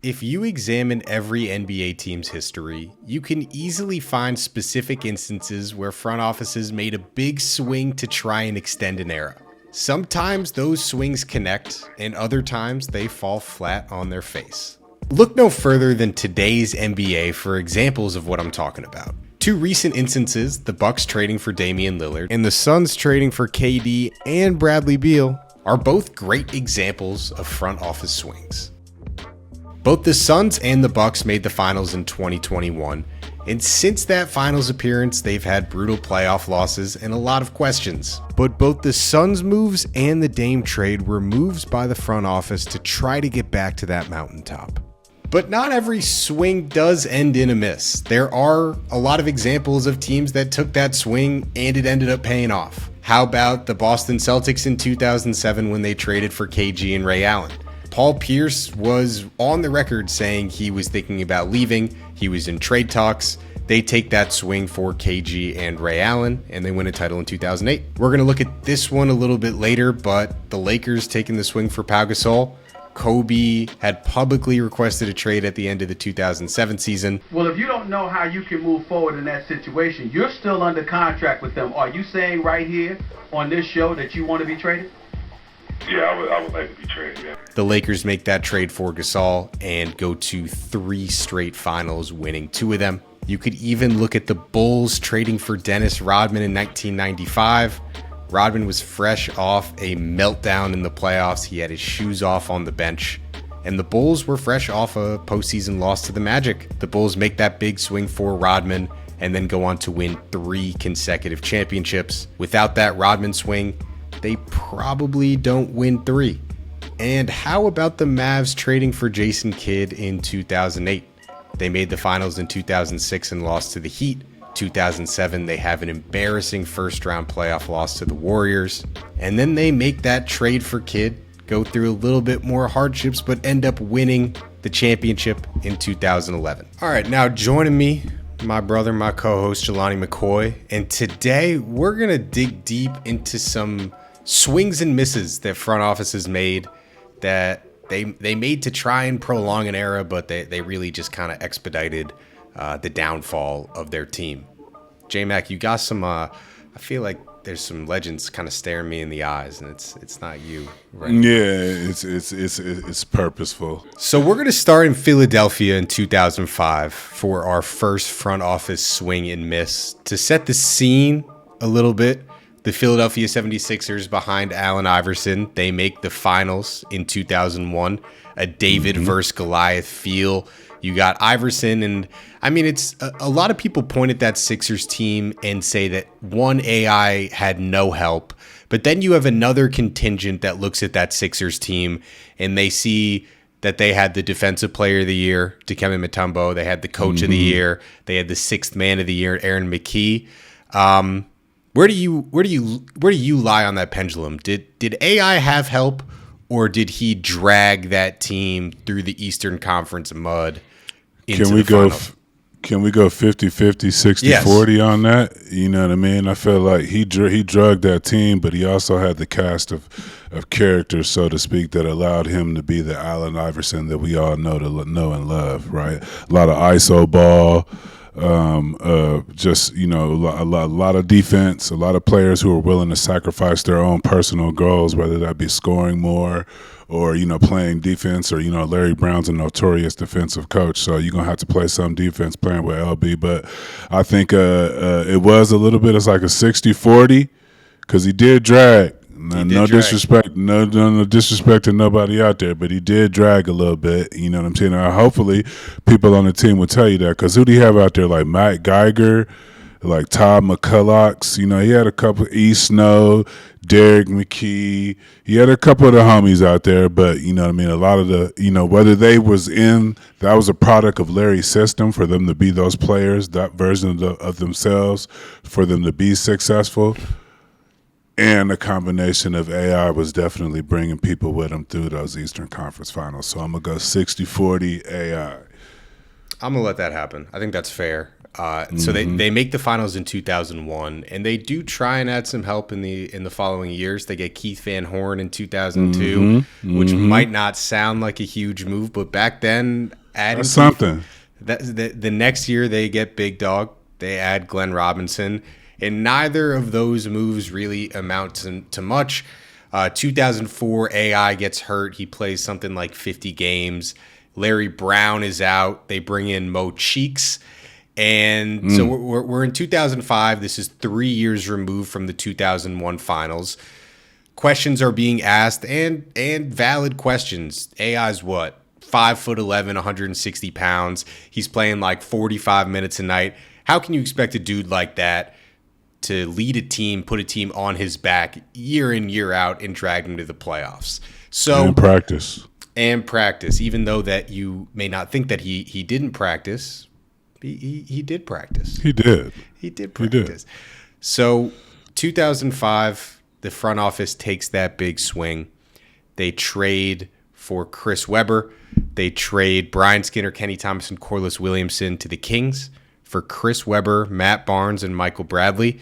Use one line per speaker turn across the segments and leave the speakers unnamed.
If you examine every NBA team's history, you can easily find specific instances where front offices made a big swing to try and extend an era. Sometimes those swings connect, and other times they fall flat on their face. Look no further than today's NBA for examples of what I'm talking about. Two recent instances, the Bucks trading for Damian Lillard and the Suns trading for KD and Bradley Beal, are both great examples of front office swings. Both the Suns and the Bucks made the finals in 2021, and since that finals appearance, they've had brutal playoff losses and a lot of questions. But both the Suns moves and the Dame trade were moves by the front office to try to get back to that mountaintop. But not every swing does end in a miss. There are a lot of examples of teams that took that swing and it ended up paying off. How about the Boston Celtics in 2007 when they traded for KG and Ray Allen? Paul Pierce was on the record saying he was thinking about leaving. He was in trade talks. They take that swing for KG and Ray Allen, and they win a title in 2008. We're going to look at this one a little bit later, but the Lakers taking the swing for Pau Gasol. Kobe had publicly requested a trade at the end of the 2007 season.
Well, if you don't know how you can move forward in that situation, you're still under contract with them. Are you saying right here on this show that you want to be traded?
Yeah, I would like to be traded, yeah.
The Lakers make that trade for Gasol and go to 3 straight finals, winning 2 of them. You could even look at the Bulls trading for Dennis Rodman in 1995. Rodman was fresh off a meltdown in the playoffs. He had his shoes off on the bench. And the Bulls were fresh off a postseason loss to the Magic. The Bulls make that big swing for Rodman and then go on to win 3 consecutive championships. Without that Rodman swing, they probably don't win 3. And how about the Mavs trading for Jason Kidd in 2008? They made the finals in 2006 and lost to the Heat. 2007, they have an embarrassing first-round playoff loss to the Warriors. And then they make that trade for Kidd, go through a little bit more hardships, but end up winning the championship in 2011. All right, now joining me, my brother, my co-host, Jelani McCoy. And today, we're going to dig deep into some swings and misses that front offices made that they made to try and prolong an era, but they really just kind of expedited the downfall of their team. J-Mac, you got some, I feel like there's some legends kind of staring me in the eyes, and it's not you, right?
Yeah, it's purposeful.
So we're going to start in Philadelphia in 2005 for our first front office swing and miss. To set the scene a little bit, the Philadelphia 76ers behind Allen Iverson, they make the finals in 2001, a David versus Goliath feel. You got Iverson, and I mean, it's a lot of people point at that Sixers team and say that one, AI had no help, but then you have another contingent that looks at that Sixers team and they see that they had the defensive player of the year, Dikembe Mutombo, they had the coach of the year, they had the 6th man of the year, Aaron McKie. Where do you lie on that pendulum? Did AI have help, or did he drag that team through the Eastern Conference mud into the finals?
Can we go 50-50, 60-40 on that? You know what I mean? I feel like he drugged that team, but he also had the cast of characters, so to speak, that allowed him to be the Allen Iverson that we all know and love, right? A lot of ISO ball. Just, you know, a lot of defense, a lot of players who are willing to sacrifice their own personal goals, whether that be scoring more or, you know, playing defense, or, you know, Larry Brown's a notorious defensive coach, so you're going to have to play some defense playing with LB. But I think it was a little bit, it's like a 60-40 because he did drag. No disrespect, no disrespect to nobody out there, but he did drag a little bit. You know what I'm saying? Hopefully, people on the team will tell you that, because who do you have out there? Like Matt Geiger, like Todd McCulloch. You know, he had a couple. E. Snow, Derek McKee. He had a couple of the homies out there, but you know what I mean. A lot of the, you know, whether they was in, that was a product of Larry's system for them to be those players, that version of themselves, for them to be successful. And a combination of AI was definitely bringing people with him through those Eastern Conference Finals. So I'm going to go 60-40 AI.
I'm gonna let that happen. I think that's fair. So they make the finals in 2001, and they do try and add some help in the following years. They get Keith Van Horn in 2002, which might not sound like a huge move, but back then, adding
something.
The next year they get Big Dog. They add Glenn Robinson, and neither of those moves really amount to much. 2004, AI gets hurt. He plays something like 50 games. Larry Brown is out. They bring in Mo Cheeks. And so we're in 2005. This is 3 years removed from the 2001 finals. Questions are being asked, and valid questions. AI's what? 5'11", 160 pounds. He's playing like 45 minutes a night. How can you expect a dude like that to lead a team, put a team on his back year in, year out, and drag him to the playoffs? So and practice, even though that you may not think that he didn't practice. He did practice.
He did
practice. So 2005, the front office takes that big swing. They trade for Chris Webber. They trade Brian Skinner, Kenny Thomas, and Corliss Williamson to the Kings for Chris Webber, Matt Barnes, and Michael Bradley.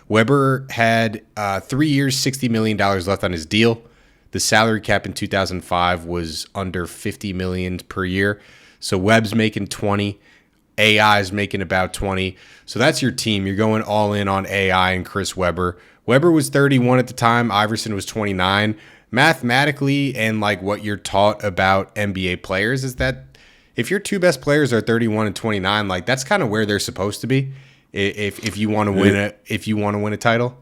Webber had 3 years, $60 million left on his deal. The salary cap in 2005 was under $50 million per year. So Webb's making 20. AI is making about 20. So that's your team. You're going all in on AI and Chris Webber. Webber was 31 at the time. Iverson was 29. Mathematically, and like what you're taught about NBA players, is that if your two best players are 31 and 29, like that's kind of where they're supposed to be. If you want to win a title.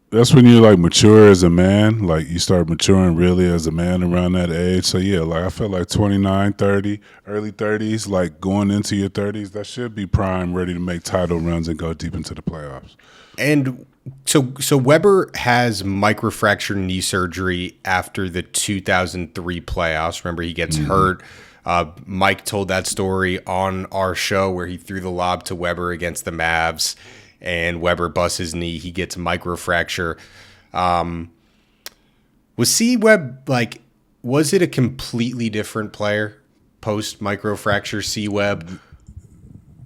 That's when you like mature as a man. Like you start maturing really as a man around that age. So yeah, like I feel like 29, 30, early 30s, like going into your 30s, that should be prime, ready to make title runs and go deep into the playoffs.
And so Webber has microfracture knee surgery after the 2003 playoffs. Remember, he gets hurt. Mike told that story on our show where he threw the lob to Webber against the Mavs. And Webber busts his knee. He gets microfracture. Was C-Web, like, was it a completely different player post microfracture C-Web?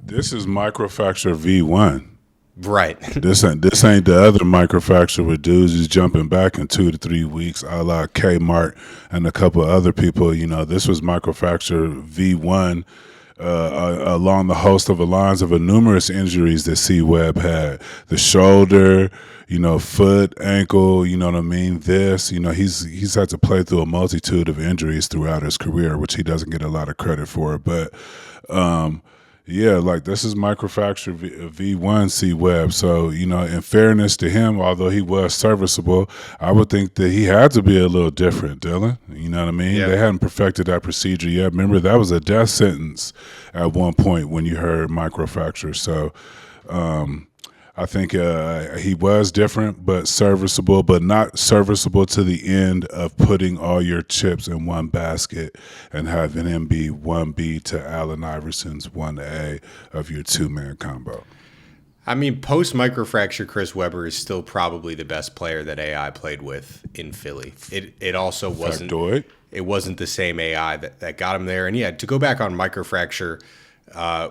This is microfracture V1.
Right.
This ain't the other microfracture with dudes who's jumping back in 2 to 3 weeks, a la Kmart and a couple of other people. You know, this was microfracture V1. Along the host of lines of numerous injuries that C-Web had. The shoulder, foot, ankle, you know what I mean? He's had to play through a multitude of injuries throughout his career, which he doesn't get a lot of credit for. But, yeah, like this is microfracture V1 C-Web. So, in fairness to him, although he was serviceable, I would think that he had to be a little different, Dylan. You know what I mean? Yeah. They hadn't perfected that procedure yet. Remember, that was a death sentence at one point when you heard microfracture. So, I think he was different, but serviceable, but not serviceable to the end of putting all your chips in one basket and having him be 1B to Allen Iverson's 1A of your two-man combo.
I mean, post microfracture, Chris Webber is still probably the best player that AI played with in Philly. It also wasn't. Factoid. It wasn't the same AI that got him there. And yeah, to go back on microfracture,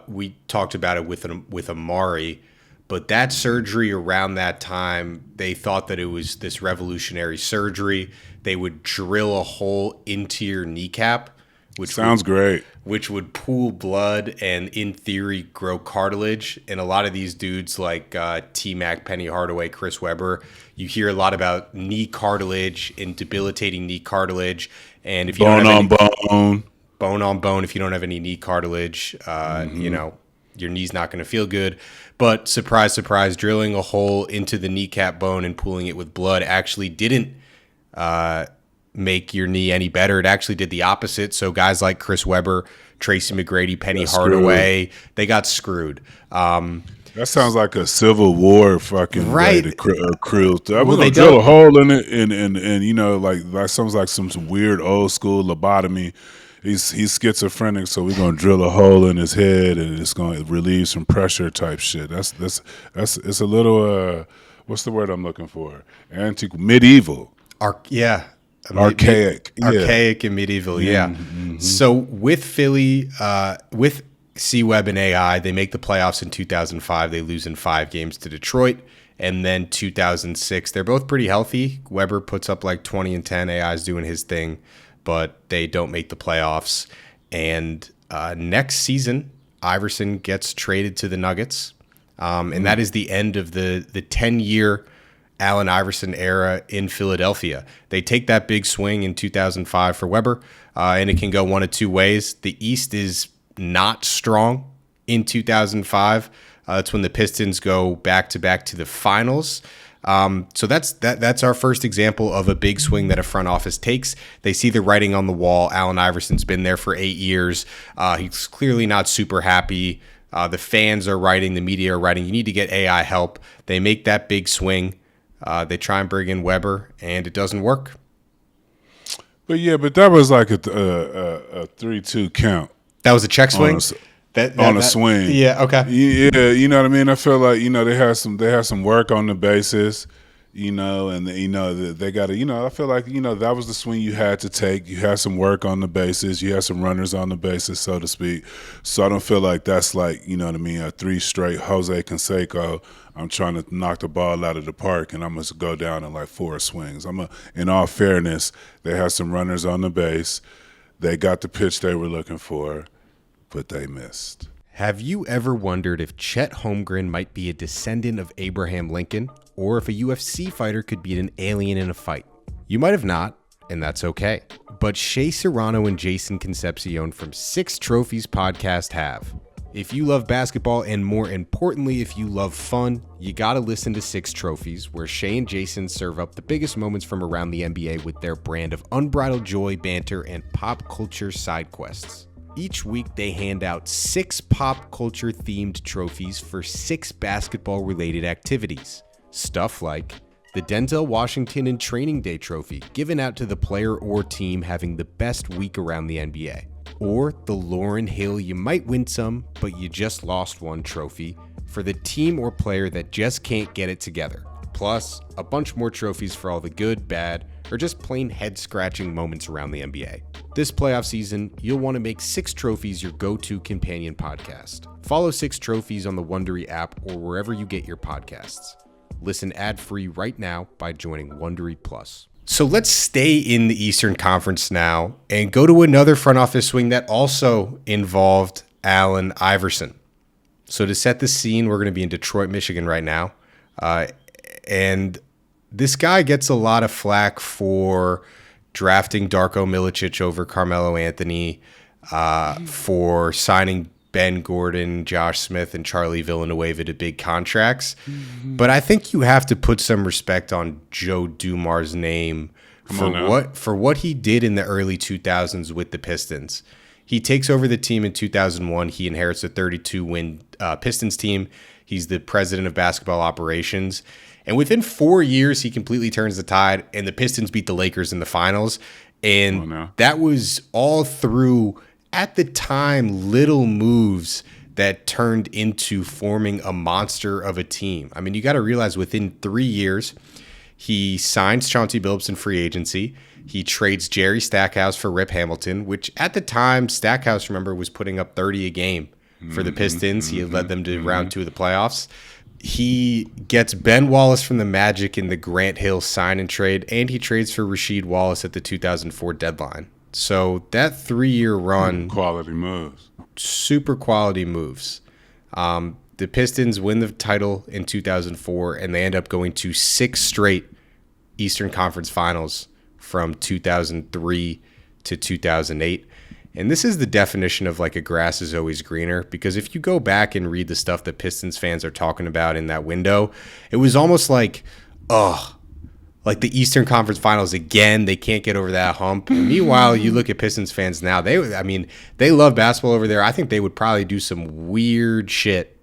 we talked about it with Amari. But that surgery around that time, they thought that it was this revolutionary surgery. They would drill a hole into your kneecap, which
sounds great.
Which would pool blood and, in theory, grow cartilage. And a lot of these dudes like T-Mac, Penny Hardaway, Chris Webber, you hear a lot about knee cartilage and debilitating knee cartilage. And if you
bone
don't have
bone
on bone, if you don't have any knee cartilage, your knee's not going to feel good. But surprise, surprise, drilling a hole into the kneecap bone and pooling it with blood actually didn't make your knee any better. It actually did the opposite. So guys like Chris Webber, Tracy McGrady, Penny Hardaway, they got screwed.
That sounds like a Civil War fucking
right.
Crew. We're gonna drill a hole in it, and like that sounds like some weird old school lobotomy. He's schizophrenic, so we're gonna drill a hole in his head, and it's gonna relieve some pressure type shit. That's it's a little what's the word I'm looking for? Medieval.
Archaic and medieval. Yeah. Mm-hmm. So with Philly, with C-Web and AI, they make the playoffs in 2005. They lose in 5 games to Detroit. And then 2006, they're both pretty healthy. Weber puts up like 20 and 10. AI's doing his thing, but they don't make the playoffs. And next season, Iverson gets traded to the Nuggets. And that is the end of the 10-year Allen Iverson era in Philadelphia. They take that big swing in 2005 for Weber, and it can go one of two ways. The East is not strong in 2005. That's when the Pistons go back-to-back to the finals. So that's our first example of a big swing that a front office takes. They see the writing on the wall. Allen Iverson's been there for 8 years. He's clearly not super happy. The fans are writing. The media are writing. You need to get AI help. They make that big swing. They try and bring in Weber, and it doesn't work.
But that was like a 3-2 count.
That was a check swing?
On a swing.
Yeah, okay.
Yeah, you know what I mean? I feel like, they had some work on the bases, and they got to, I feel like, that was the swing you had to take. You had some work on the bases. You had some runners on the bases, so to speak. So I don't feel like that's like, a 3 straight Jose Canseco. I'm trying to knock the ball out of the park, and I'm going to go down in like 4 swings. In all fairness, they had some runners on the base. They got the pitch they were looking for, but they missed.
Have you ever wondered if Chet Holmgren might be a descendant of Abraham Lincoln, or if a UFC fighter could beat an alien in a fight? You might have not, and that's okay. But Shea Serrano and Jason Concepcion from Six Trophies podcast have. If you love basketball, and more importantly, if you love fun, you gotta listen to Six Trophies, where Shea and Jason serve up the biggest moments from around the NBA with their brand of unbridled joy, banter, and pop culture side quests. Each week, they hand out 6 pop culture themed trophies for 6 basketball related activities. Stuff like the Denzel Washington and Training Day trophy, given out to the player or team having the best week around the NBA. Or the Lauryn Hill You Might Win Some, But You Just Lost One trophy for the team or player that just can't get it together. Plus, a bunch more trophies for all the good, bad, or just plain head-scratching moments around the NBA. This playoff season, you'll want to make Six Trophies your go-to companion podcast. Follow Six Trophies on the Wondery app or wherever you get your podcasts. Listen ad-free right now by joining Wondery Plus. So let's stay in the Eastern Conference now and go to another front office swing that also involved Allen Iverson. So to set the scene, we're going to be in Detroit, Michigan right now. And this guy gets a lot of flack for drafting Darko Milicic over Carmelo Anthony, for signing Ben Gordon, Josh Smith, and Charlie Villanueva to big contracts. But I think you have to put some respect on Joe Dumars' name for what he did in the early 2000s with the Pistons. He takes over the team in 2001. He inherits a 32-win Pistons team. He's the president of basketball operations. And within 4 years, he completely turns the tide, and the Pistons beat the Lakers in the finals. And that was all through, at the time, little moves that turned into forming a monster of a team. I mean, you got to realize within 3 years, he signs Chauncey Billups in free agency. He trades Jerry Stackhouse for Rip Hamilton, which at the time, Stackhouse, remember, was putting up 30 a game for the Pistons. He had led them to round 2 of the playoffs. He gets Ben Wallace from the Magic in the Grant Hill sign and trade, and he trades for Rasheed Wallace at the 2004 deadline. So that 3-year run,
quality moves,
super quality moves. The Pistons win the title in 2004, and they end up going to 6 straight Eastern Conference Finals from 2003 to 2008. And this is the definition of like a grass is always greener, because if you go back and read the stuff that Pistons fans are talking about in that window, it was almost like, like the Eastern Conference Finals again. They can't get over that hump. And meanwhile, you look at Pistons fans now, they love basketball over there. I think they would probably do some weird shit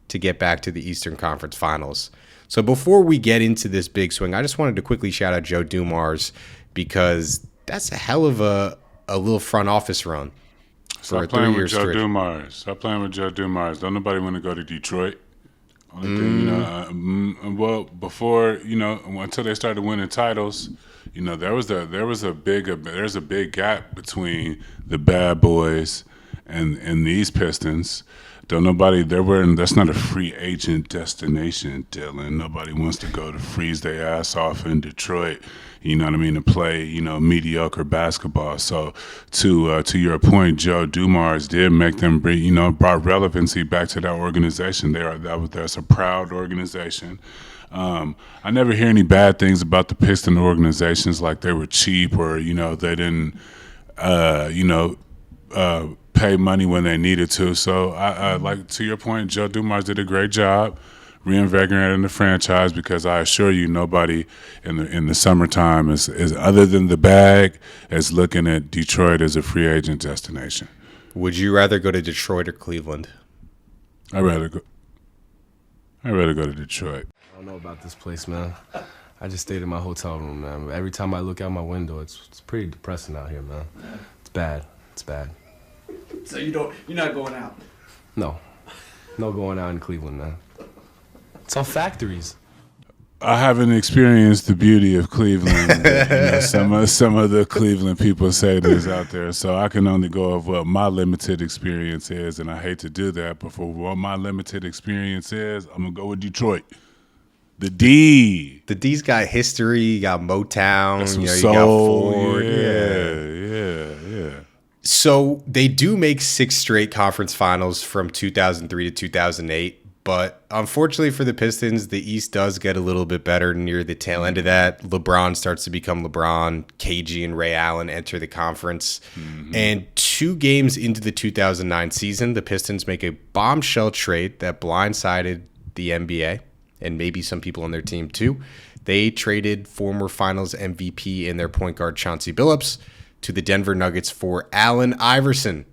to get back to the Eastern Conference Finals. So before we get into this big swing, I just wanted to quickly shout out Joe Dumars, because that's a hell of a little front office run for a 3-year stretch.
Stop playing with Joe Dumars. Don't nobody want to go to Detroit. Only thing, before, until they started winning titles, there's a big gap between the bad boys and these Pistons, that's not a free agent destination, Dylan. Nobody wants to go to freeze their ass off in Detroit, you know what I mean, to play, mediocre basketball. So to your point, Joe Dumars did make them brought relevancy back to that organization. That's a proud organization. I never hear any bad things about the Piston organizations, like they were cheap or they didn't pay money when they needed to. So I like, to your point, Joe Dumars did a great job reinvigorating the franchise, because I assure you, nobody in the summertime is other than the bag is looking at Detroit as a free agent destination.
Would you rather go to Detroit or Cleveland?
I'd rather go to Detroit.
I don't know about this place, man. I just stayed in my hotel room, man. But every time I look out my window, it's pretty depressing out here, man. It's bad. It's bad.
So you're not going out?
No going out in Cleveland, man. It's all factories.
I haven't experienced the beauty of Cleveland. Some of the Cleveland people say this out there, so I can only go of what my limited experience is, and I hate to do that, but for what my limited experience is, I'm gonna go with Detroit. The D.
The D's got history. You got Motown. You
soul,
got Ford.
Yeah.
So they do make 6 straight conference finals from 2003 to 2008. But unfortunately for the Pistons, the East does get a little bit better near the tail end of that. LeBron starts to become LeBron. KG and Ray Allen enter the conference. Mm-hmm. And 2 games into the 2009 season, the Pistons make a bombshell trade that blindsided the NBA and maybe some people on their team too. They traded former Finals MVP and their point guard Chauncey Billups to the Denver Nuggets for Allen Iverson.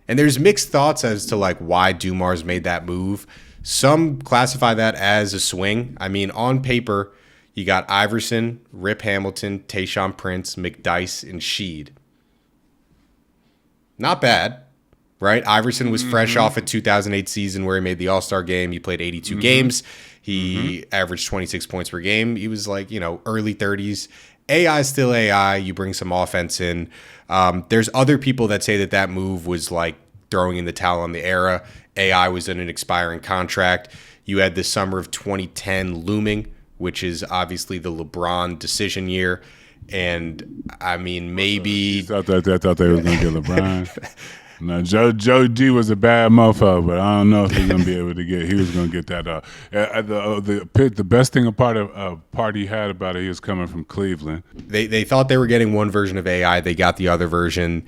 And there's mixed thoughts as to why Dumars made that move. Some classify that as a swing. I mean, on paper, you got Iverson, Rip Hamilton, Tayshaun Prince, McDyess, and Sheed. Not bad, right? Iverson was fresh off a 2008 season where he made the All-Star game. He played 82 games. He averaged 26 points per game. He was early 30s. AI is still AI. You bring some offense in. There's other people that say that move was throwing in the towel on the era. AI was in an expiring contract. You had the summer of 2010 looming, which is obviously the LeBron decision year. And I mean, maybe
they thought they were going to get LeBron. No, Joe G was a bad mofo, but I don't know if he's going to be able to get. He was going to get that. The best thing part he had about it, he was coming from Cleveland.
They thought they were getting one version of AI. They got the other version.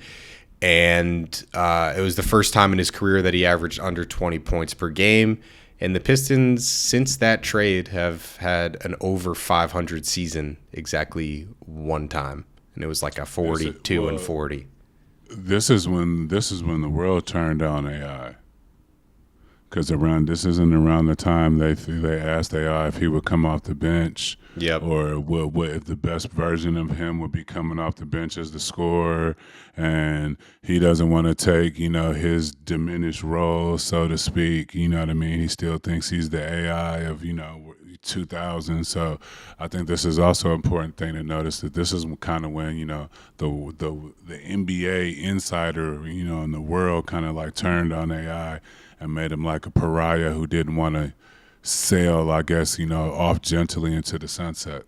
And it was the first time in his career that he averaged under 20 points per game. And the Pistons, since that trade, have had an over 500 season exactly one time. And it was a 42 and 40.
This is when the world turned on AI. Because this isn't around the time they asked AI if he would come off the bench.
Yep.
Or what if the best version of him would be coming off the bench as the scorer, and he doesn't want to take, his diminished role, so to speak. You know what I mean? He still thinks he's the AI of, 2000. So I think this is also an important thing to notice, that this is kind of when, the NBA insider, in the world kind of turned on AI and made him like a pariah who didn't want to sail, I guess, off gently into the sunset.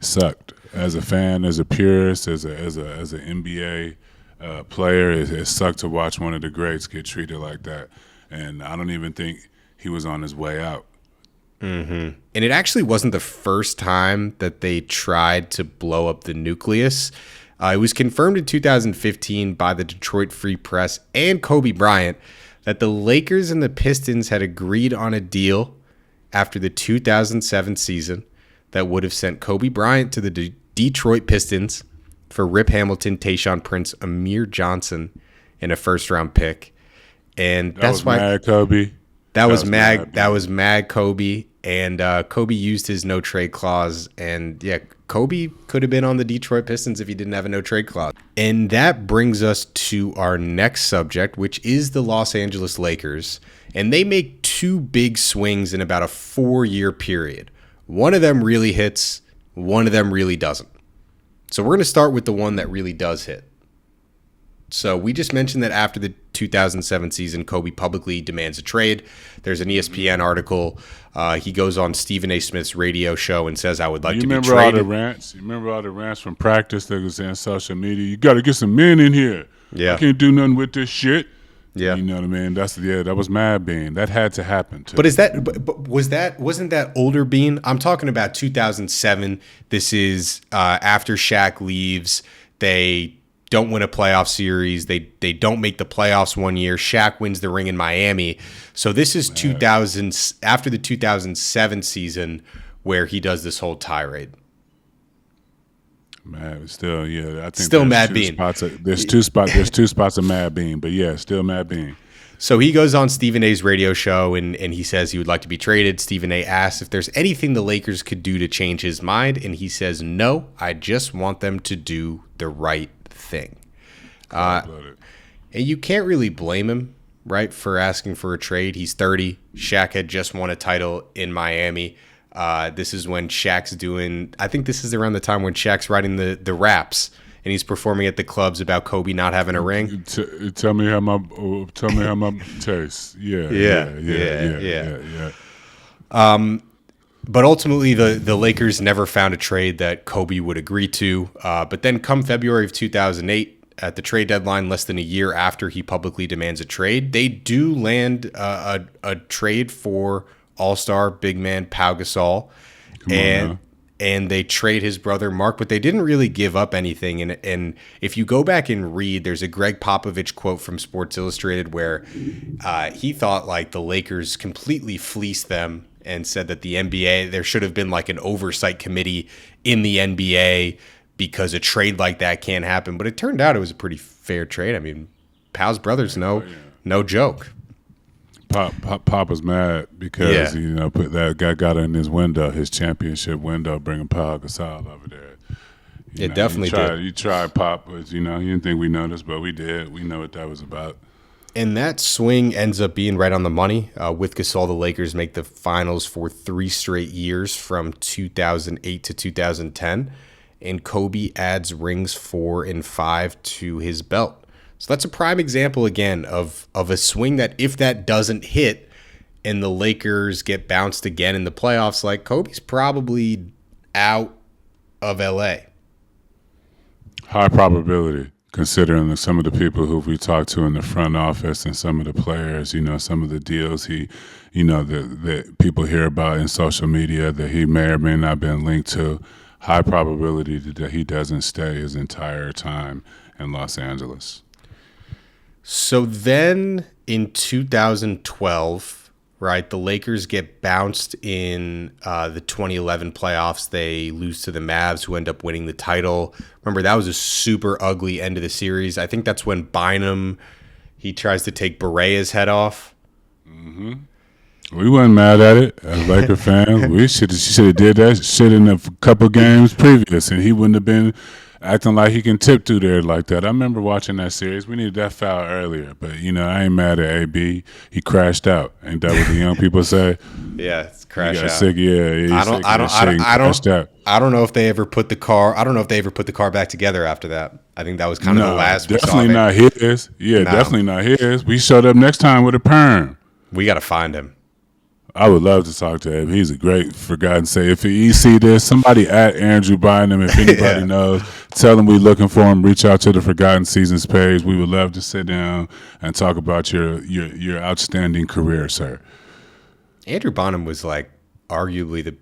Sucked. As a fan, as a purist, as an NBA player, it sucked to watch one of the greats get treated like that. And I don't even think he was on his way out.
Mm-hmm. And it actually wasn't the first time that they tried to blow up the nucleus. It was confirmed in 2015 by the Detroit Free Press and Kobe Bryant that the Lakers and the Pistons had agreed on a deal after the 2007 season that would have sent Kobe Bryant to the Detroit Pistons for Rip Hamilton, Tayshaun Prince, Amir Johnson, and a first-round pick. And that's why
Mad Kobe.
That was mad Kobe. And Kobe used his no-trade clause. And, yeah, Kobe could have been on the Detroit Pistons if he didn't have a no-trade clause. And that brings us to our next subject, which is the Los Angeles Lakers. And they make 2 big swings in about a 4-year period. One of them really hits. One of them really doesn't. So we're going to start with the one that really does hit. So we just mentioned that after the 2007 season, Kobe publicly demands a trade. There's an ESPN article. He goes on Stephen A. Smith's radio show and says, I would like to be traded.
You remember all the rants from practice that was in social media? You got to get some men in here.
Yeah.
I can't do nothing with this shit.
Yeah.
You know what I mean? That was Mad Bean. That had to happen too.
But wasn't that older Bean? I'm talking about 2007. This is after Shaq leaves. They don't win a playoff series. They don't make the playoffs one year. Shaq wins the ring in Miami. So this is 2000 after the 2007 season where he does this whole tirade.
Man, still, yeah. I think
Still Mad Bean.
There's two spots of Mad Bean, but yeah, still Mad Bean.
So he goes on Stephen A's radio show and he says he would like to be traded. Stephen A asks if there's anything the Lakers could do to change his mind, and he says, no, I just want them to do the right thing. And you can't really blame him, right, for asking for a trade. He's 30. Shaq had just won a title in Miami. This is when Shaq's doing, I think this is around the time when Shaq's writing the raps and he's performing at the clubs about Kobe not having a ring.
Tell me how my tastes. Yeah.
But ultimately, the Lakers never found a trade that Kobe would agree to. But then come February of 2008, at the trade deadline, less than a year after he publicly demands a trade, they do land a trade for all-star big man Pau Gasol. And they trade his brother Mark, but they didn't really give up anything. And if you go back and read, there's a Greg Popovich quote from Sports Illustrated where he thought like the Lakers completely fleeced them and said that the NBA, there should have been like an oversight committee in the NBA because a trade like that can't happen. But it turned out it was a pretty fair trade. I mean, Pau's brother's no joke.
Pop was mad because put that guy got in his window, his championship window, bringing Pau Gasol over there.
Definitely did.
You tried Pop, but you didn't think we noticed, but we did. We know what that was about.
And that swing ends up being right on the money. With Gasol, the Lakers make the finals for 3 straight years from 2008 to 2010, and Kobe adds rings 4 and 5 to his belt. So that's a prime example, again, of a swing that if that doesn't hit and the Lakers get bounced again in the playoffs, like Kobe's probably out of L.A.
High probability, considering some of the people who we talked to in the front office and some of the players, some of the deals that people hear about in social media that he may or may not have been linked to. High probability that he doesn't stay his entire time in Los Angeles.
So then in 2012, right, the Lakers get bounced in the 2011 playoffs. They lose to the Mavs, who end up winning the title. Remember, that was a super ugly end of the series. I think that's when Bynum, he tries to take Barea's head off.
Mm-hmm. We wasn't mad at it as Laker fans. We should have did that shit in a couple games previous, and he wouldn't have been acting like he can tip through there like that. I remember watching that series. We needed that foul earlier, but I ain't mad at AB. He crashed out. Ain't that what the young people say?
Yeah, it's crashed out.
Sick. Yeah.
I don't know if they ever put the car. I don't know if they ever put the car back together after that. I think that was kind of the last.
Definitely not his. Yeah, definitely not his. We showed up next time with a perm.
We got to find him.
I would love to talk to him. He's a great, for God's sake. If you see this, somebody at Andrew Bynum, if anybody knows, tell him we're looking for him. Reach out to the Forgotten Seasons page. We would love to sit down and talk about your outstanding career, sir.
Andrew Bynum was arguably the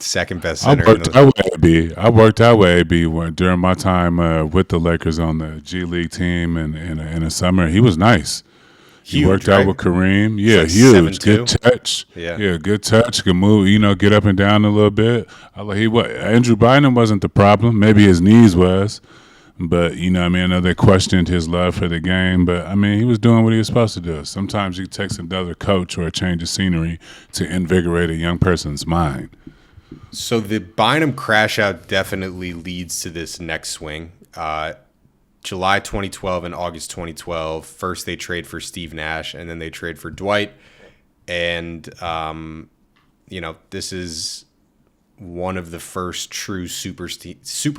second best center.
I worked out with AB during my time with the Lakers on the G League team and in the summer. He was nice. He worked out with Kareem. Yeah, huge. 7'2". Good touch. Yeah, good touch. Could move, get up and down a little bit. Andrew Bynum wasn't the problem. Maybe his knees was. But, I know they questioned his love for the game. But, he was doing what he was supposed to do. Sometimes it takes another coach or a change of scenery to invigorate a young person's mind.
So the Bynum crash out definitely leads to this next swing. July 2012 and August 2012, first they trade for Steve Nash, and then they trade for Dwight. And, this is one of the first true super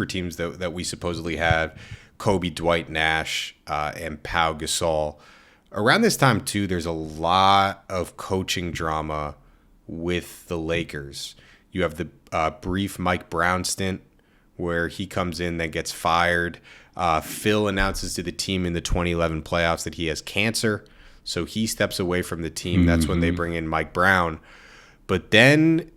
teams that we supposedly have. Kobe, Dwight Nash, and Pau Gasol. Around this time, too, there's a lot of coaching drama with the Lakers. You have the brief Mike Brown stint where he comes in, then gets fired. Phil announces to the team in the 2011 playoffs that he has cancer, so he steps away from the team. That's when they bring in Mike Brown. But then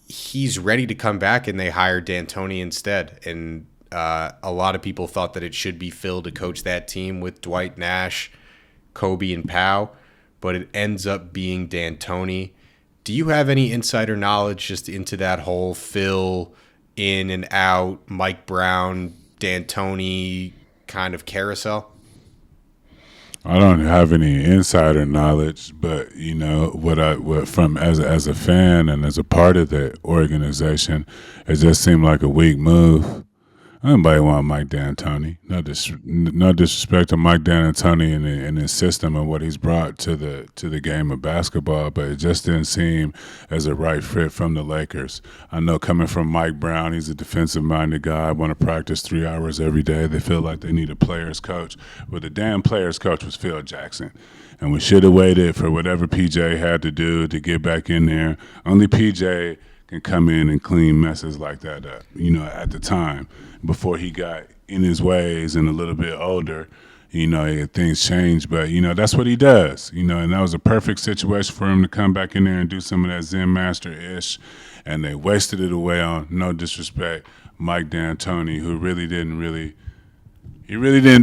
he's ready to come back, and they hire D'Antoni instead. And a lot of people thought that it should be Phil to coach that team with Dwight Nash, Kobe, and Pau, but it ends up being D'Antoni. Do you have any insider knowledge just into that whole Phil in and out, Mike Brown, D'Antoni kind of carousel?
I don't have any insider knowledge, but what from as a fan and as a part of the organization, it just seemed like a weak move. Nobody want Mike D'Antoni. No disrespect to Mike D'Antoni and his system and what he's brought to the game of basketball, but it just didn't seem as a right fit from the Lakers. I know coming from Mike Brown, he's a defensive-minded guy. Want to practice 3 hours every day. They feel like they need a players coach. But the damn players coach was Phil Jackson. And we should have waited for whatever PJ had to do to get back in there. Only PJ can come in and clean messes like that up, at the time, before he got in his ways and a little bit older, things changed. But, that's what he does, and that was a perfect situation for him to come back in there and do some of that Zen Master-ish. And they wasted it away on, no disrespect, Mike D'Antoni, who really didn't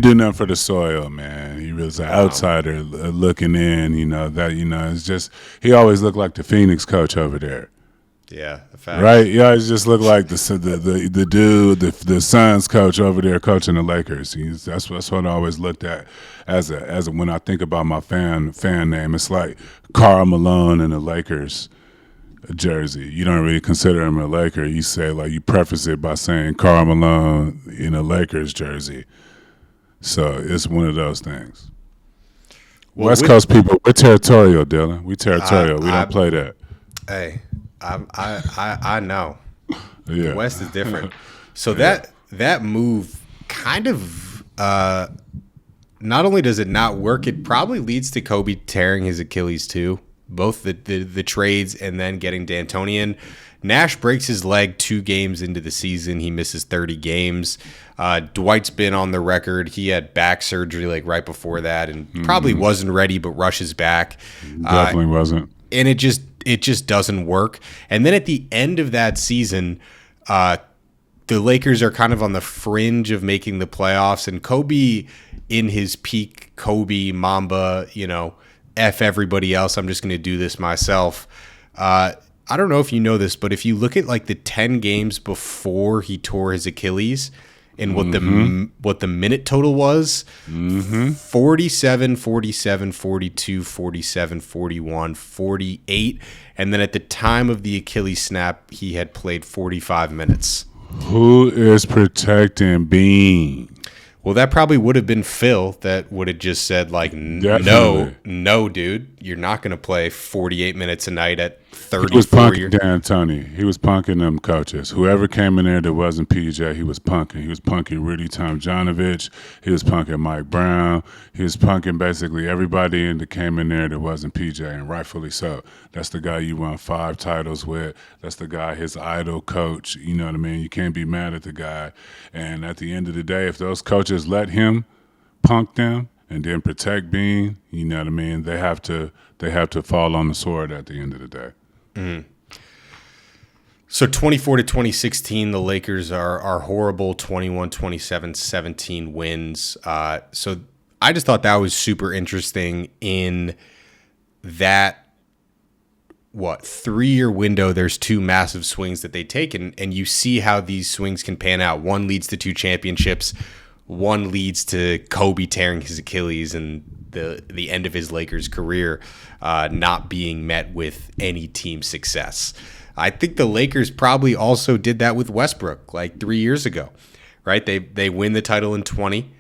do nothing for the soil, man. He was an outsider looking in, it's just, he always looked like the Phoenix coach over there.
Yeah, fact.
Right. Yeah, he just looked like the dude, the Suns coach over there coaching the Lakers. That's what I always looked at as a when I think about my fan name. It's like Karl Malone in the Lakers jersey. You don't really consider him a Laker. You say, like, you preface it by saying Karl Malone in a Lakers jersey. So it's one of those things. Well, West Coast people, we're territorial, Dylan. We territorial. We don't play that.
Hey. I know.
Yeah.
The West is different. So that move kind of not only does it not work, it probably leads to Kobe tearing his Achilles too. Both the trades and then getting D'Antoni in. Nash breaks his leg 2 games into the season. He misses 30 games. Dwight's been on the record. He had back surgery like right before that and probably wasn't ready, but rushes back.
Definitely wasn't.
And it just doesn't work. And then at the end of that season, the Lakers are kind of on the fringe of making the playoffs. And Kobe, in his peak Kobe Mamba, F everybody else, I'm just going to do this myself. I don't know if you know this, but if you look at like the 10 games before he tore his Achilles and what the minute total was, 47, 47, 42, 47, 41, 48. And then at the time of the Achilles snap, he had played 45 minutes.
Who is protecting Bean?
Well, that probably would have been Phil that would have just said, like, no, dude, you're not going to play 48 minutes a night at 34
He was punking D'Antoni. He was punking them coaches. Whoever came in there that wasn't PJ, he was punking. He was punking Rudy Tomjanovich. He was punking Mike Brown. He was punking basically everybody that came in there that wasn't PJ, and rightfully so. That's the guy you won 5 titles with. That's the guy, his idol coach. You know what I mean? You can't be mad at the guy. And at the end of the day, if those coaches let him punk them and then protect Bean, you know what I mean? They have to fall on the sword at the end of the day.
Mm-hmm. So 24 to 2016, the Lakers are horrible. 21, 27, 17 wins. So I just thought that was super interesting in that 3-year window. There's 2 massive swings that they take, and you see how these swings can pan out. One leads to 2 championships. One leads to Kobe tearing his Achilles and the end of his Lakers career not being met with any team success. I think the Lakers probably also did that with Westbrook like 3 years ago, right? They win the title in 20,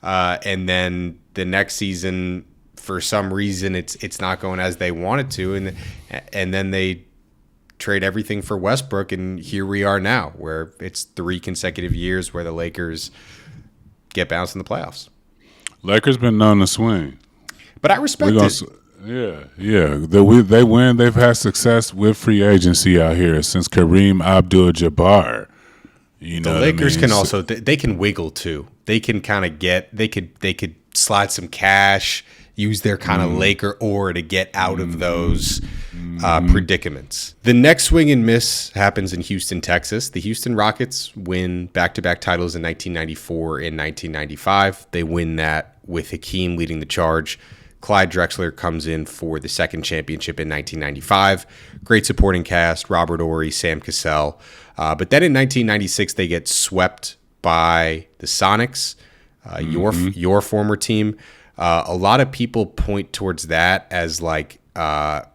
and then the next season, for some reason, it's not going as they wanted to, and then they trade everything for Westbrook, and here we are now, where it's 3 consecutive years where the Lakers get bounced in the playoffs.
Lakers been known to swing.
But I respect it.
Yeah. They win. They've had success with free agency out here since Kareem Abdul-Jabbar. You know,
the Lakers can also they can wiggle too. They can kind of they could slide some cash, use their kind of Laker aura to get out of those predicaments. The next swing and miss happens in Houston, Texas. The Houston Rockets win back-to-back titles in 1994 and 1995. They win that with Hakeem leading the charge. Clyde Drexler comes in for the second championship in 1995. Great supporting cast, Robert Horry, Sam Cassell. But then in 1996, they get swept by the Sonics, your former team. A lot of people point towards that as like, I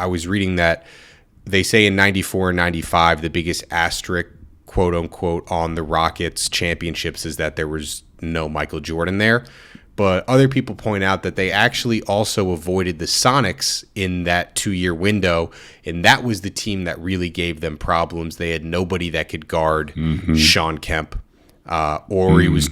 was reading that they say in 94 and 95, the biggest asterisk, quote unquote, on the Rockets championships is that there was no Michael Jordan there. But other people point out that they actually also avoided the Sonics in that 2-year window, and that was the team that really gave them problems. They had nobody that could guard Sean Kemp. Horry was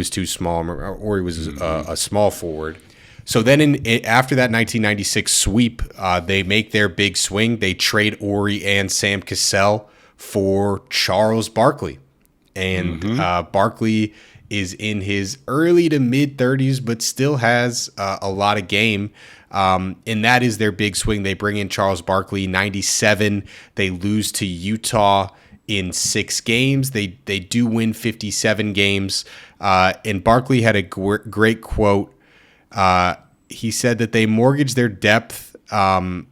too small. Horry was a small forward. So then after that 1996 sweep, they make their big swing. They trade Horry and Sam Cassell for Charles Barkley. And Barkley is in his early to mid 30s, but still has a lot of game. And that is their big swing. They bring in Charles Barkley. 97, they lose to Utah in 6 games. They do win 57 games. And Barkley had a great quote. He said that they mortgaged their depth. And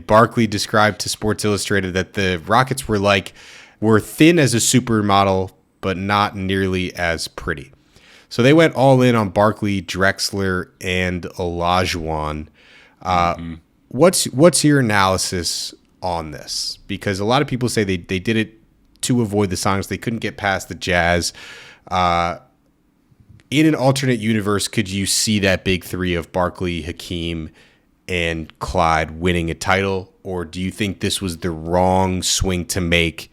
Barkley described to Sports Illustrated that the Rockets were thin as a supermodel, but not nearly as pretty. So they went all in on Barkley, Drexler, and Olajuwon. What's your analysis on this? Because a lot of people say they did it to avoid the Sonics. They couldn't get past the Jazz. In an alternate universe, could you see that big three of Barkley, Hakeem, and Clyde winning a title? Or do you think this was the wrong swing to make,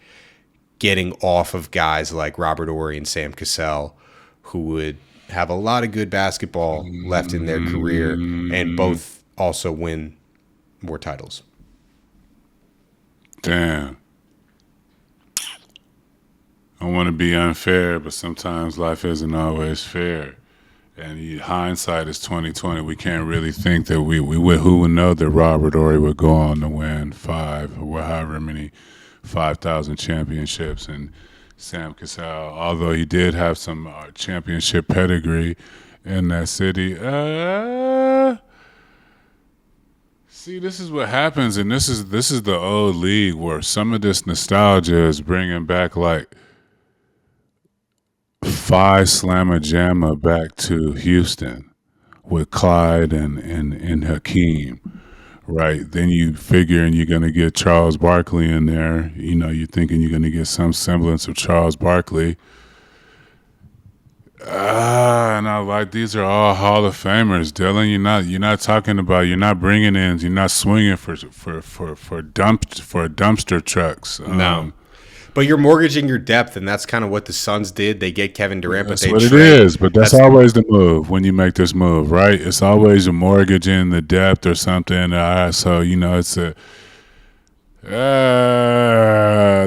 getting off of guys like Robert Horry and Sam Cassell, who would have a lot of good basketball left in their career and both also win more titles?
Damn. I want to be unfair, but sometimes life isn't always fair. And hindsight is 2020. We can't really think that who would know that Robert Horry would go on to win 5 or however many 5,000 championships, and Sam Cassell, although he did have some championship pedigree in that city. See, this is what happens, and this is the old league where some of this nostalgia is bringing back like Phi Slamma Jamma back to Houston with Clyde and Hakeem. Right, then you figuring you're going to get Charles Barkley in there. You know, you're thinking you're going to get some semblance of Charles Barkley. And I like, these are all Hall of Famers, Dylan. You're not bringing in, you're not swinging for dumpster trucks.
No. But you're mortgaging your depth, and that's kind of what the Suns did. They get Kevin Durant,
that's
but they
what
trade.
It is. But that's always the move when you make this move, right? It's always a mortgaging the depth or something. So it's a.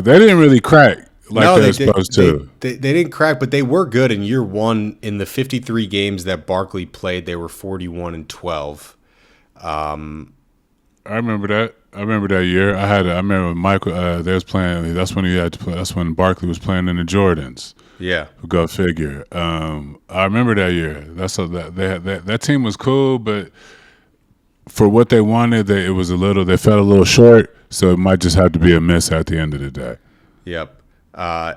They didn't really crack like they're supposed to.
They didn't crack, but they were good in year one. In the 53 games that Barkley played, they were 41-12.
I remember that. I remember that year. I remember Michael. They was playing. That's when he had to play. That's when Barkley was playing in the Jordans.
Yeah.
Go figure. I remember that year. That team was cool, but for what they wanted, they fell a little short. So it might just have to be a miss at the end of the day.
Yep.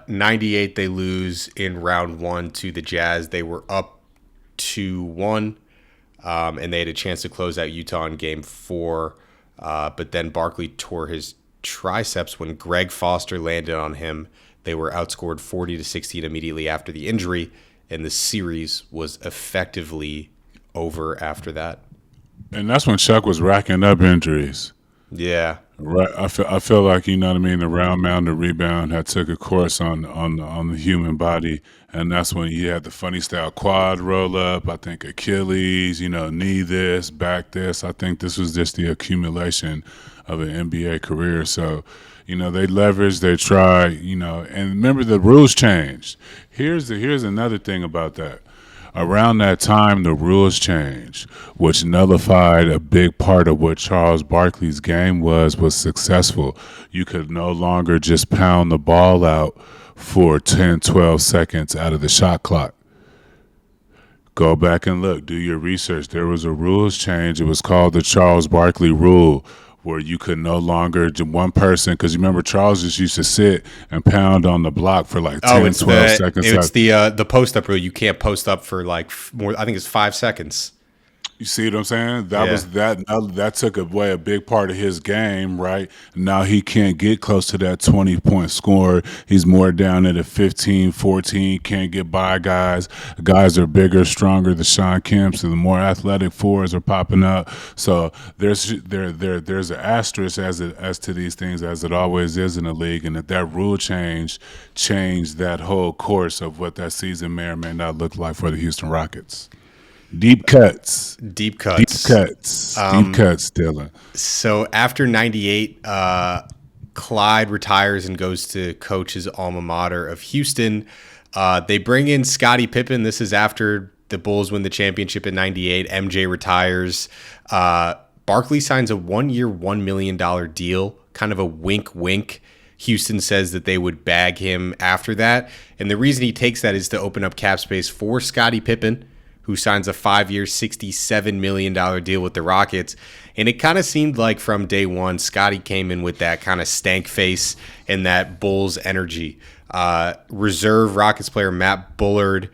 98, they lose in round 1 to the Jazz. They were up 2-1, and they had a chance to close out Utah in Game 4. But then Barkley tore his triceps when Greg Foster landed on him. They were outscored 40-16 immediately after the injury, and the series was effectively over after that.
And that's when Chuck was racking up injuries.
Yeah.
Right, I feel like, you know what I mean. The round mound, the rebound had took a course on the human body, and that's when you had the funny style quad roll up. I think Achilles, knee this, back this. I think this was just the accumulation of an NBA career. So, they leverage, they try, and remember the rules changed. Here's another thing about that. Around that time, the rules changed, which nullified a big part of what Charles Barkley's game was successful. You could no longer just pound the ball out for 10, 12 seconds out of the shot clock. Go back and look, do your research. There was a rules change. It was called the Charles Barkley rule, where you could no longer one person, because remember Charles just used to sit and pound on the block for like 10, 12 seconds.
It's the post up rule. You can't post up for like more. I think it's 5 seconds.
You see what I'm saying? That took away a big part of his game, right? Now he can't get close to that 20-point score. He's more down at a 15, 14, can't get by guys. Guys are bigger, stronger. The Sean Kemps and the more athletic fours are popping up. So there's an asterisk as to these things, as it always is in the league, and that rule change changed that whole course of what that season may or may not look like for the Houston Rockets. Deep cuts, Dylan.
So after 98, Clyde retires and goes to coach his alma mater of Houston. They bring in Scottie Pippen. This is after the Bulls win the championship in 98. MJ retires. Barkley signs a 1-year, $1 million deal, kind of a wink. Houston says that they would bag him after that. And the reason he takes that is to open up cap space for Scottie Pippen, who signs a 5-year, $67 million deal with the Rockets. And it kind of seemed like from day one, Scottie came in with that kind of stank face and that Bulls energy. Reserve Rockets player Matt Bullard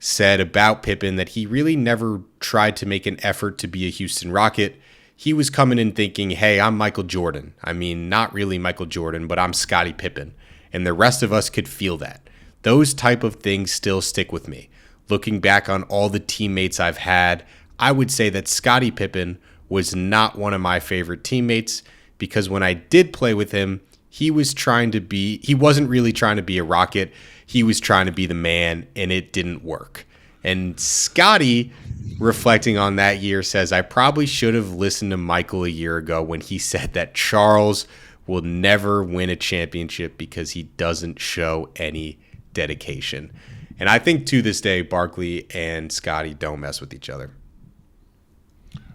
said about Pippen that he really never tried to make an effort to be a Houston Rocket. He was coming in thinking, hey, I'm Michael Jordan. I mean, not really Michael Jordan, but I'm Scottie Pippen. And the rest of us could feel that. Those type of things still stick with me. Looking back on all the teammates I've had, I would say that Scottie Pippen was not one of my favorite teammates, because when I did play with him, he wasn't really trying to be a Rocket. He was trying to be the man, and it didn't work. And Scottie, reflecting on that year, says, I probably should have listened to Michael a year ago when he said that Charles will never win a championship because he doesn't show any dedication. And I think to this day, Barkley and Scottie don't mess with each other.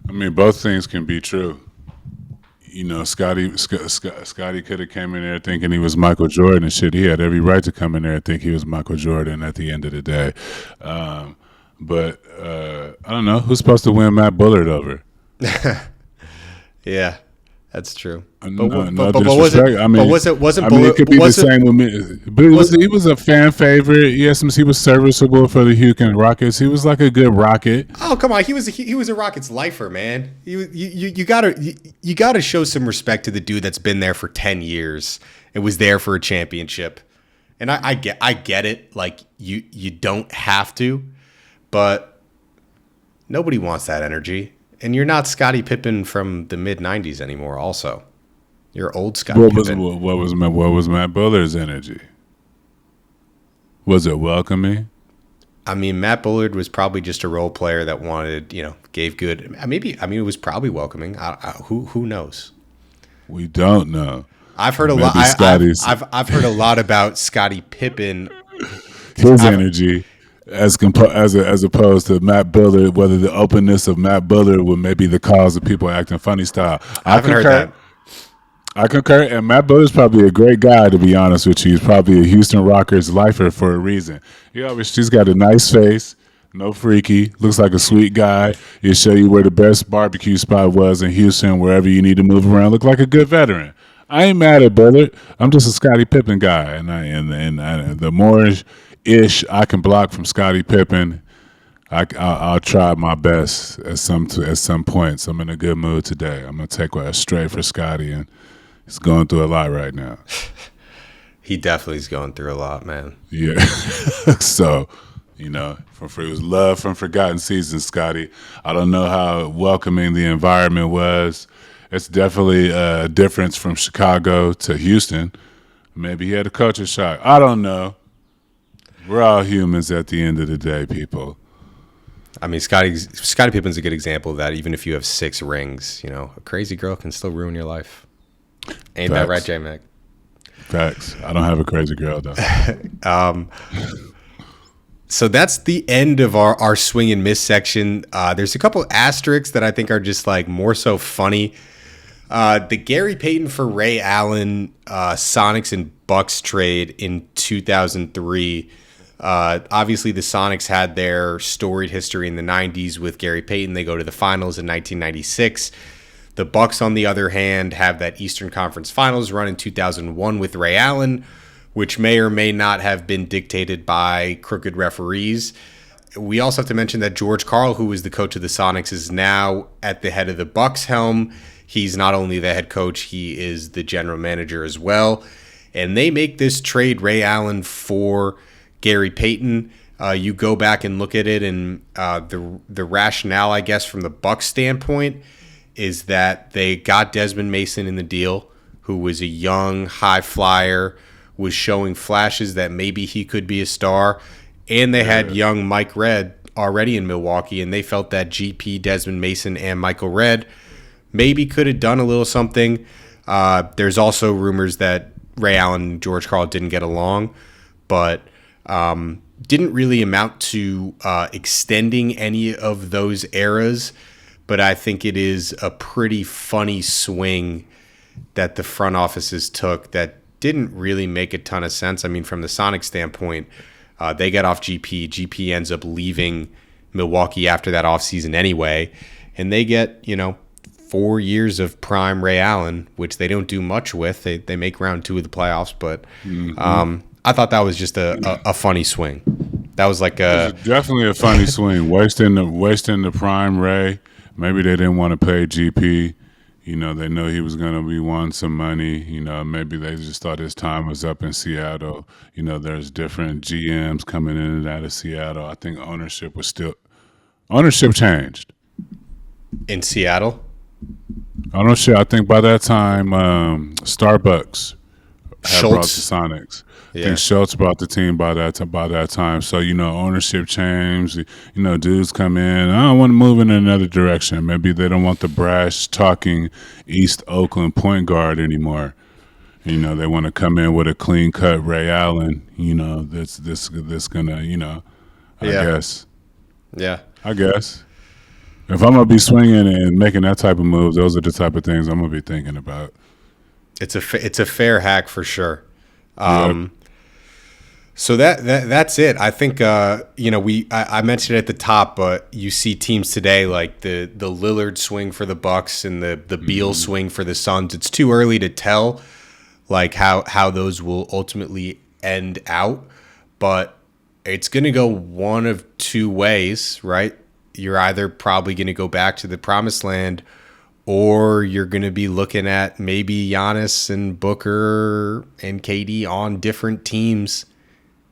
I mean, both things can be true. Scottie could have came in there thinking he was Michael Jordan and shit. He had every right to come in there and think he was Michael Jordan at the end of the day. But I don't know. Who's supposed to win Matt Bullard over?
Yeah. That's true.
Wasn't
Bullard?
It could be the same with me. But he was a fan favorite. Yes, he was serviceable for the Houston Rockets. He was like a good Rocket.
Oh, come on, he was a Rockets lifer, man. You gotta show some respect to the dude that's been there for 10 years and was there for a championship. And I get it. Like you don't have to, but nobody wants that energy. And you're not Scottie Pippen from the mid-'90s anymore also. You're old Scottie Pippen.
What was Matt Bullard's energy? Was it welcoming?
I mean, Matt Bullard was probably just a role player that wanted, gave good. It was probably welcoming. Who knows?
We don't know.
I've heard a lot. I've heard a lot about Scottie Pippen.
His energy. As opposed to Matt Bullard, whether the openness of Matt Bullard would maybe the cause of people acting funny style.
I haven't heard that.
I concur, and Matt Bullard's probably a great guy, to be honest with you. He's probably a Houston Rockets lifer for a reason. He's got a nice face, no freaky, looks like a sweet guy. He'll show you where the best barbecue spot was in Houston, wherever you need to move around. Look like a good veteran. I ain't mad at Bullard. I'm just a Scottie Pippen guy, and the more ish I can block from Scottie Pippen, I'll try my best at some points. I'm in a good mood today. I'm gonna take a straight for Scottie, and he's going through a lot right now.
He definitely is going through a lot, man.
Yeah. So, it was love from Forgotten Seasons, Scottie. I don't know how welcoming the environment was it's definitely a difference from Chicago to Houston. Maybe he had a culture shock. I don't know. We're all humans at the end of the day, people.
I mean, Scottie Pippen's a good example of that. Even if you have 6 rings, you know, a crazy girl can still ruin your life. Ain't that right, J-Mac?
Facts. I don't have a crazy girl, though.
So that's the end of our swing and miss section. There's a couple asterisks that I think are just like more so funny. The Gary Payton for Ray Allen Sonics and Bucks trade in 2003. Obviously, the Sonics had their storied history in the 90s with Gary Payton. They go to the finals in 1996. The Bucks, on the other hand, have that Eastern Conference Finals run in 2001 with Ray Allen, which may or may not have been dictated by crooked referees. We also have to mention that George Karl, who was the coach of the Sonics, is now at the head of the Bucks helm. He's not only the head coach, he is the general manager as well. And they make this trade, Ray Allen for Gary Payton. You go back and look at it, and the rationale, I guess, from the Bucks standpoint is that they got Desmond Mason in the deal, who was a young high flyer, was showing flashes that maybe he could be a star, and they had young Mike Redd already in Milwaukee, and they felt that GP, Desmond Mason, and Michael Redd maybe could have done a little something. There's also rumors that Ray Allen and George Karl didn't get along, but didn't really amount to extending any of those eras. But I think it is a pretty funny swing that the front offices took that didn't really make a ton of sense. I mean, from the Sonic standpoint, they get off GP. GP ends up leaving Milwaukee after that offseason anyway. And they get, 4 years of prime Ray Allen, which they don't do much with. They make round 2 of the playoffs. But I thought that was just a funny swing. That was like
it was definitely a funny swing. Wasting the prime Ray. Maybe they didn't want to pay GP. They know he was going to be wanting some money. Maybe they just thought his time was up in Seattle. There's different GMs coming in and out of Seattle. I think ownership changed.
In Seattle?
Ownership, I think by that time, Starbucks had brought the Sonics. I think Schultz brought the team by that time. So, ownership changed. Dudes come in. I don't want to move in another direction. Maybe they don't want the brash talking East Oakland point guard anymore. They want to come in with a clean cut Ray Allen. This gonna. I guess.
Yeah.
I guess. If I'm gonna be swinging and making that type of move, those are the type of things I'm gonna be thinking about.
It's a fair hack for sure.
Yep.
So that's it. I think I mentioned it at the top, but you see teams today like the Lillard swing for the Bucks and the Beal swing for the Suns. It's too early to tell like how those will ultimately end out, but it's going to go one of two ways, right? You're either probably going to go back to the promised land, or you're going to be looking at maybe Giannis and Booker and KD on different teams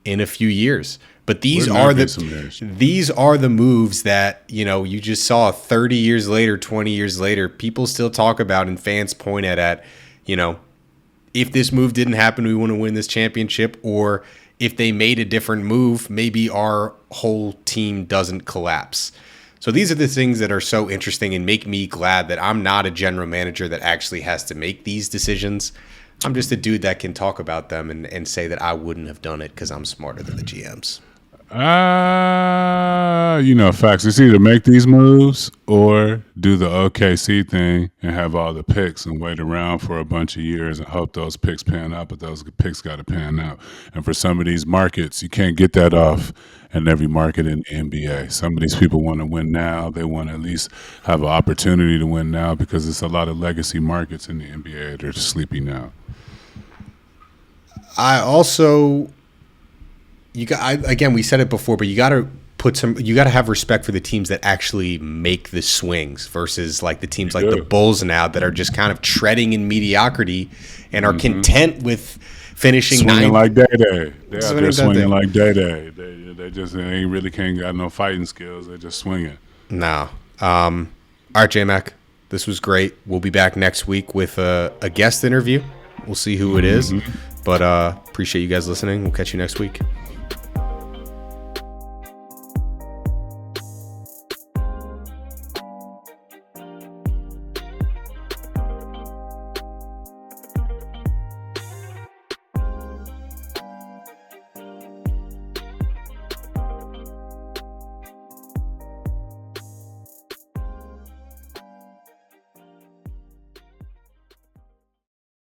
in a few years. But these are the moves that, you just saw 30 years later, 20 years later, people still talk about and fans point at, if this move didn't happen, we want to win this championship, or if they made a different move, maybe our whole team doesn't collapse. So these are the things that are so interesting and make me glad that I'm not a general manager that actually has to make these decisions. I'm just a dude that can talk about them and say that I wouldn't have done it because I'm smarter than the GMs.
Facts. It's either make these moves or do the OKC thing and have all the picks and wait around for a bunch of years and hope those picks pan out, but those picks got to pan out. And for some of these markets, you can't get that off in every market in the NBA. Some of these people want to win now. They want to at least have an opportunity to win now because it's a lot of legacy markets in the NBA that are sleepy now.
I also... again, we said it before, but you got to have respect for the teams that actually make the swings versus like the teams like the Bulls now that are just kind of treading in mediocrity and are content with finishing
swinging like Day-Day. They're out there swinging like Day-Day. They really can't got no fighting skills. They're just swinging.
No. All right, J-Mac. This was great. We'll be back next week with a guest interview. We'll see who it is. But appreciate you guys listening. We'll catch you next week.